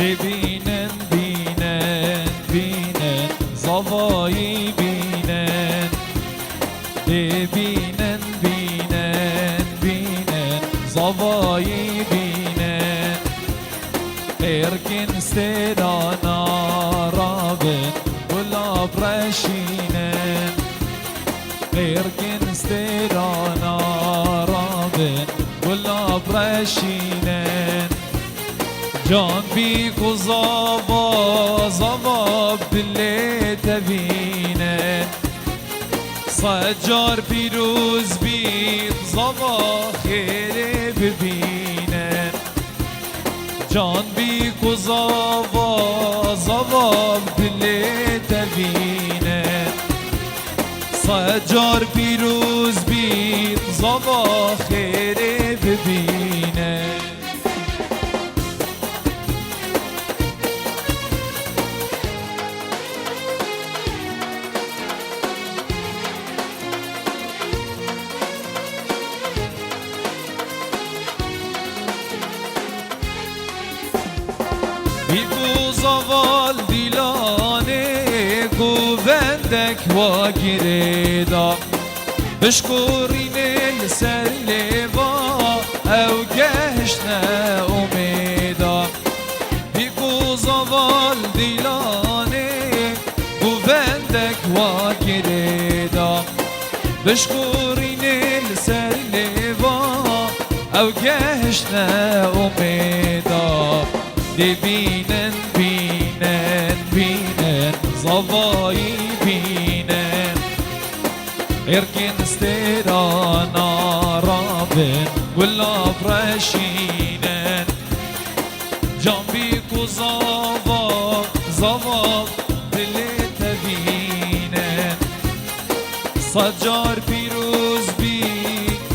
ببینن بینن بینن زوایی بینن ببینن بینن بینن زوایی بینن ارکن سترانا رابن گلاب رشینن ارکن سترانا رابن گلاب رشینن جان بی کو زوا زوا بلی تبینه سجار پیروز بید زوا خیره ببینه جان بی کو زوا زوا بلی تبینه سجار پیروز بید زوا خیره ببینه بیگو زوال دیلانه گوبندک و گریدا بشکورین السر لیوا او گهشنا امیدا بیگو زوال دیلانه گوبندک و گریدا بشکورین السر لیوا او گهشنا امیدا ببینن بینن بینن زوایی بینن ارکن سترانا رابن گلاب رشینن جان بی کو زوا زوا دل تبینن سجار پیروز بی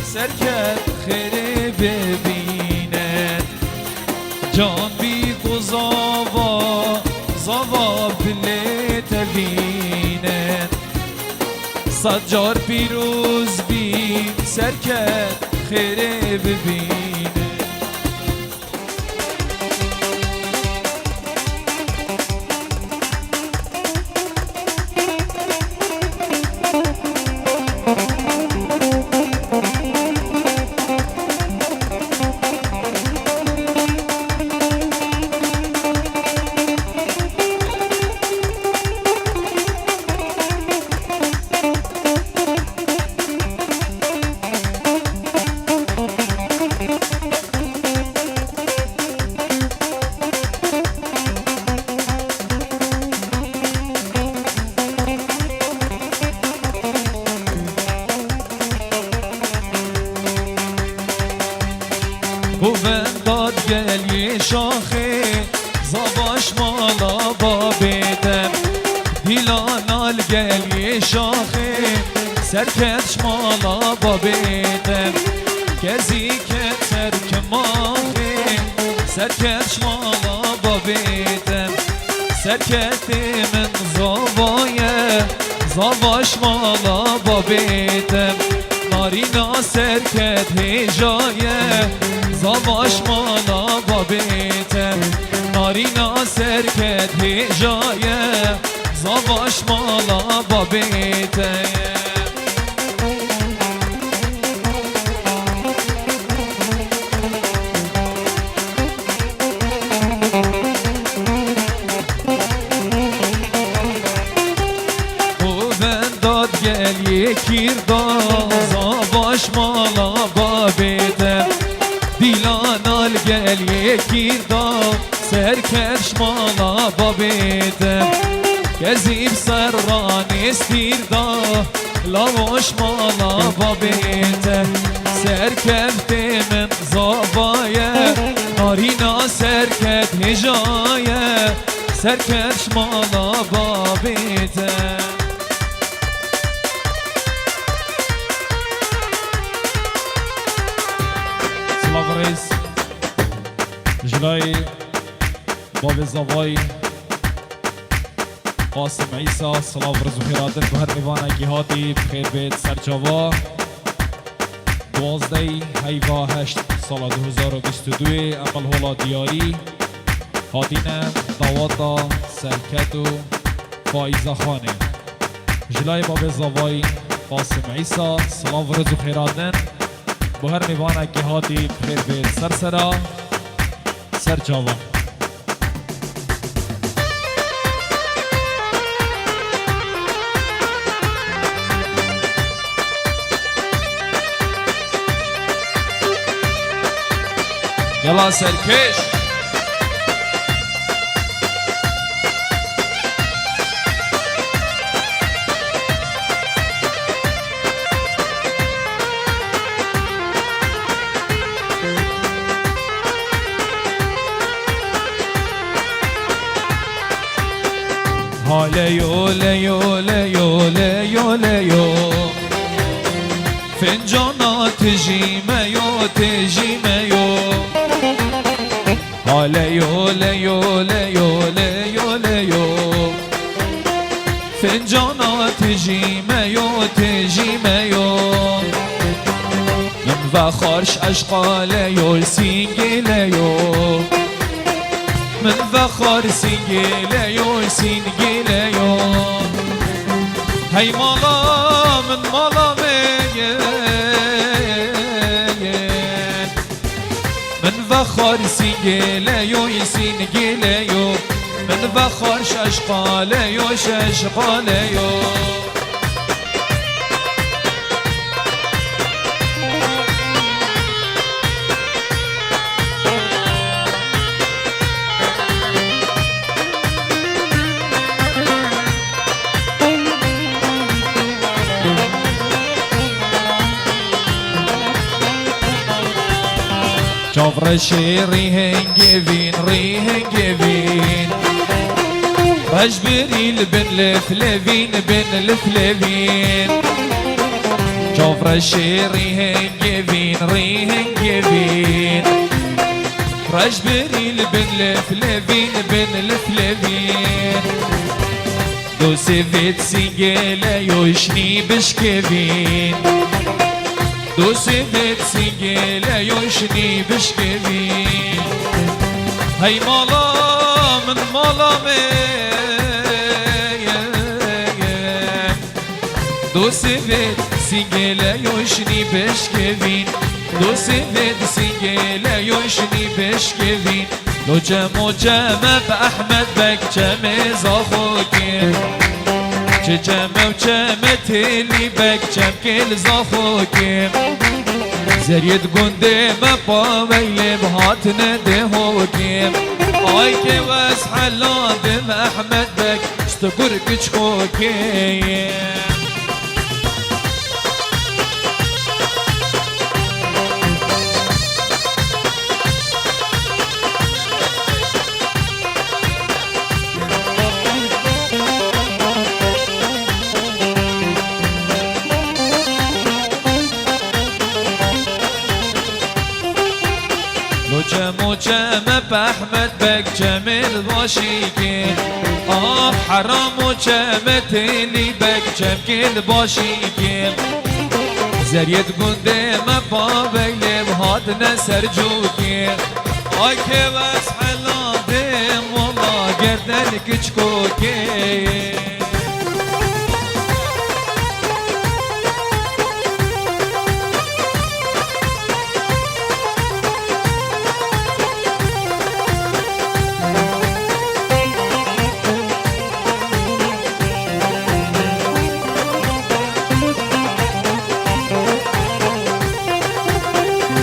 سرکت خیره ببینن جان بی کو زوا زوا بلی تبینن سجار پیروز بی سرکت خیره ببینن گوونداد گلی شاخه زواش مالا با بیدم دیلانال گلی شاخه سرکتش مالا با بیدم گزی که ترک ماخه سرکتش مالا با بیدم سرکت من زوایه زواش مالا با بیدم نارینا سرکت هجایه زواش مالا با بیتم نارینا سرکت هجایه زواش مالا با بیتم گوونداد گلی کیردا زواش مالا با بیتم دیلانال گلی کیردا سرکش مالا با بیتم گزیب سران استیردا لاوش مالا با بیتم سرکفت من زوایه نارینا سرکت هجایه سرکش مالا با بیتم رئیس جلای باب زوای قاسم عیسی سلام رزو خیراتن به هر میوانه که هاتی بخیر بید سرچاوا 12 هیوا 8 سال 2022 عمل هولا دیاری هاتین دواتا سرکتو فائزه خانه جلای باب زوای قاسم عیسی سلام و رز و خیراتن با هر میوانه که هاتی بخیر بید سرسرا سر جوان یلا سرکش هالیو لیو لیو لیو لیو فنجانات جیمیو تجیمیو هالیو لیو لیو لیو لیو فنجانات جیمیو تجیمیو من و خارش اشقالیو سینگلیو من فخر سنجيليو سنجيليو هاي مالا من مالا مين من فخر سنجيليو سنجيليو من فخر ششقاليو ششقاليو شوفرشي ريهنجفين ريهنجفين رجبريل بن لفلفين بن لفلفين شوفرشي ريهنجفين ريهنجفين رجبريل بن لفلفين بن لفلفين دوسي فيت سيجيلا يوشني بشكفين دوسي فيت سيجيلا يوشني بشكفين هاي مالا من مالا دوسي فيت سيجيلا يوشني بشكفين دوسي فيت سيجيلا يوشني بشكفين لو جمو جمع بأحمد بك جمع زاخوكين جمع و جمع تيلي بك جمع كل زاخوكين زريد قنده مباويل بهات ندهوكين آي كي واس حلان دم أحمد بك اشتقر كشكوكين جمو جمع بأحمد بك جميل باشيكين حرام و جمع تيلي بك جمكيل باشيكين زريد قنده مبابيل بهاد نسر جوكين آي كيواس حلادم والله گردن كچكوكين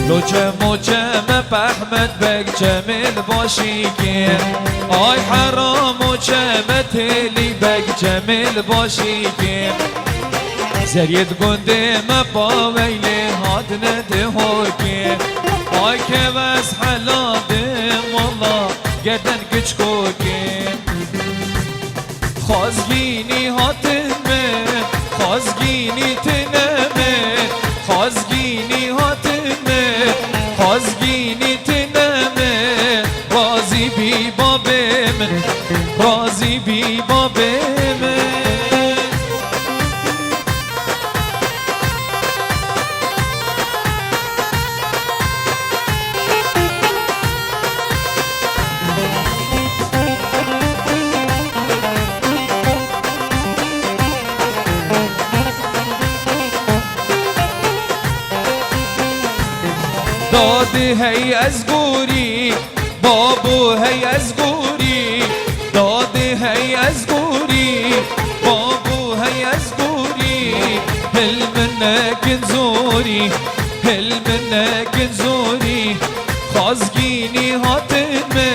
لو جمو جمع بأحمد بك جميل باشيكين آي حرام و جمع تيلي بك جميل باشيكين زريد قنده مباويل هاد ندهوكين آي كواس حلادم والله گردن كچكوكين خازگيني هاتمه خازگيني تنمه خازگيني هاتمه خازگيني تنمه راضي بي بابي من راضي بي بابي من دادی هی از گوری بابو هی از گوری دادی هی از گوری بابو هی از گوری هل منك زوري هل منك زوري خازگینی هاتمه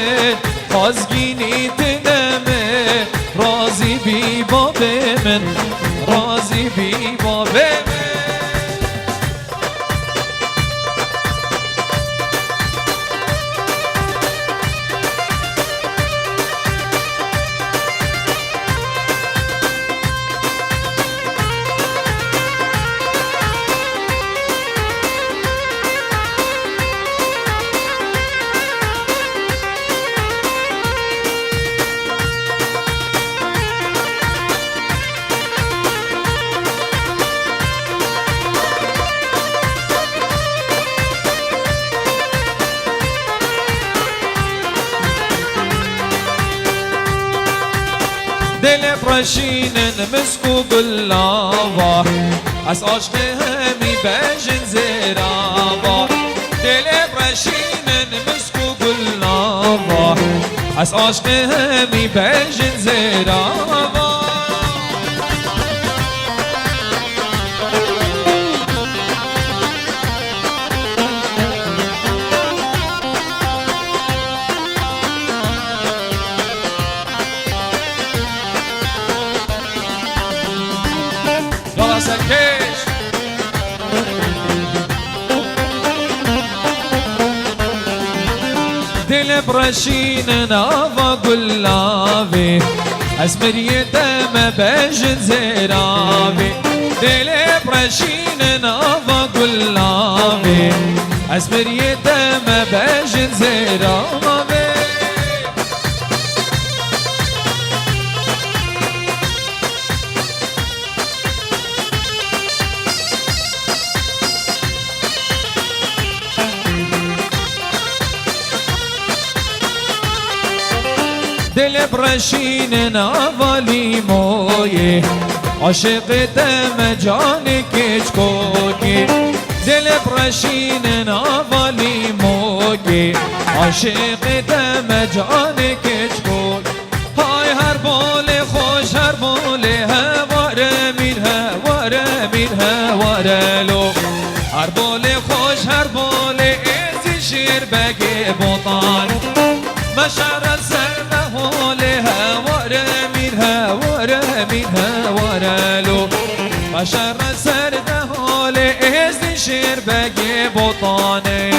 خازگینی تنمه راضی بی باب من راضی بی باب من دل برشینن مسکو گلاوا از عشق همی بجن زیراوا دل برشینن مسکو گلاوا از عشق همی بجن زیراوا سرکش دل برشین ناوا گلاوی از مریدم بجن زیراوی دل برشین ناوا گلاوی از مریدم بجن زیراوی دل برشین نوالی موی عاشق دم جان کچ کوکی دل برشین نوالی موی عاشق دم جان کچ کوک های هر بال خوش هر بال هواره میر هواره میر هواره لو هر بال خوش هر بال ازی شیر بگی بطان مشعر سر هواره میر هواره میر هواره لو مشعر سر حال ازی شیر بگی بطانه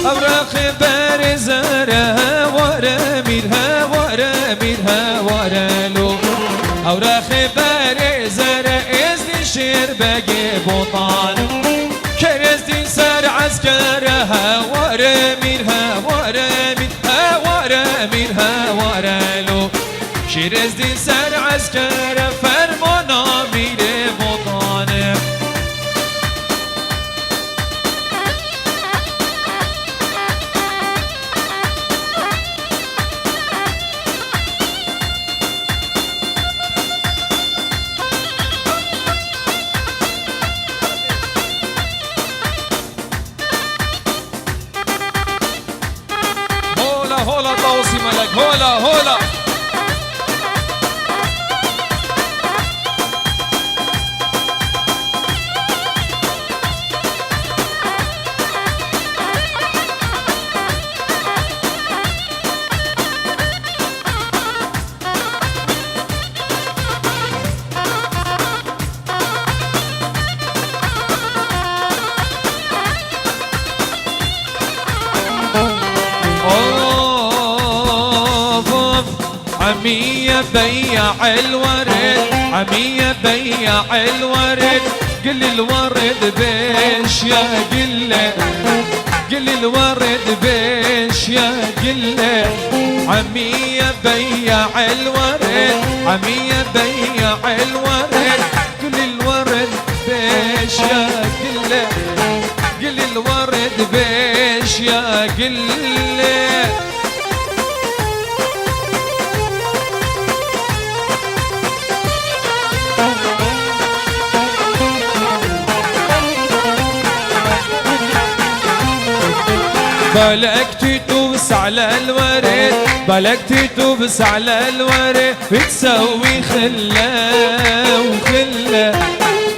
أوراق برزرها ورا ميرها ورا ميرها ورا لو أوراق برزرها إزدي شير باقي بطان كرزدي سر عسكرها ورا ميرها ورا ميرها ورا ميرها ورا لو شيرزدي سر عسكر فرمانا مير بطانه هولا طاوسي ملك هولا هولا عمية بيع الورد عمية بيع الورد قل الورد بيش يا قلة قل الورد بيش يا قلة عمية بيع الورد عمية بيع الورد قل الورد يا قلة بالك تدوس على الورد بالك تدوس على الورد بتسوي خلة وخلة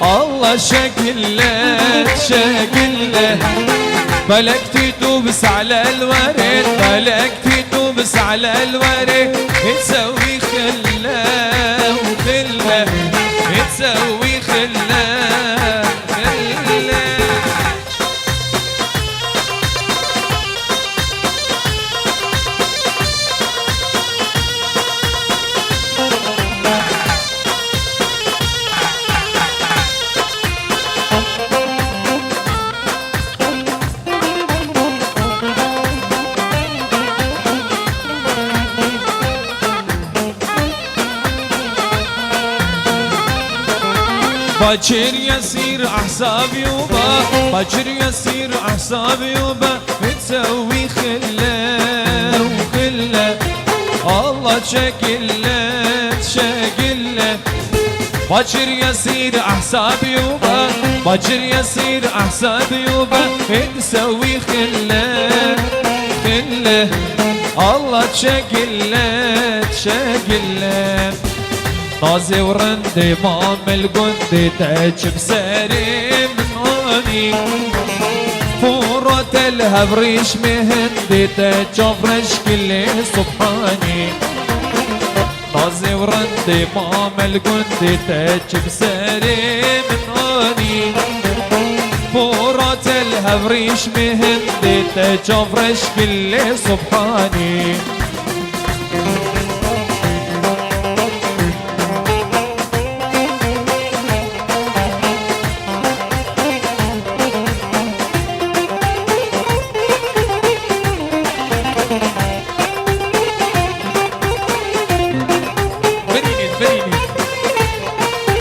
الله شكله شكله بالك تدوس على الورد بالك تدوس على الورد بتسوي خلة وخلة بتسوي خلة باكر يصير احسابي وبا باكر يصير احسابي وبا بتسوي خله وخله الله شكله شكله باكر يصير احسابي وبا باكر يصير احسابي وبا بتسوي خله خله الله شكله شكله نازي ورندي مام القندي تعجب ساري من غني فورة الهب ريش مهندي تجوف رش كل سبحاني نازي ورندي مام القندي تعجب ساري من غني فورة الهب ريش مهندي تجوف رش كل سبحاني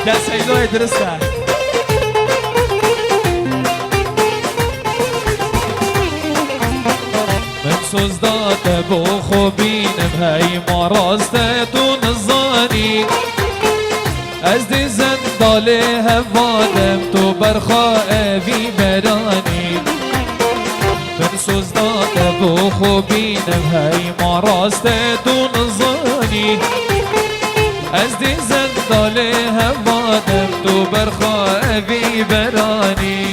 لا سيدو يدرسها من سوزدات ابو خوبين بهاي مرازدت ونظاني ازدي زندالي هفادم تو برخاء في براني من سوزدات ابو خوبين بهاي مرازدت ونظاني ازدي زندالي هفادم تو برخاء في براني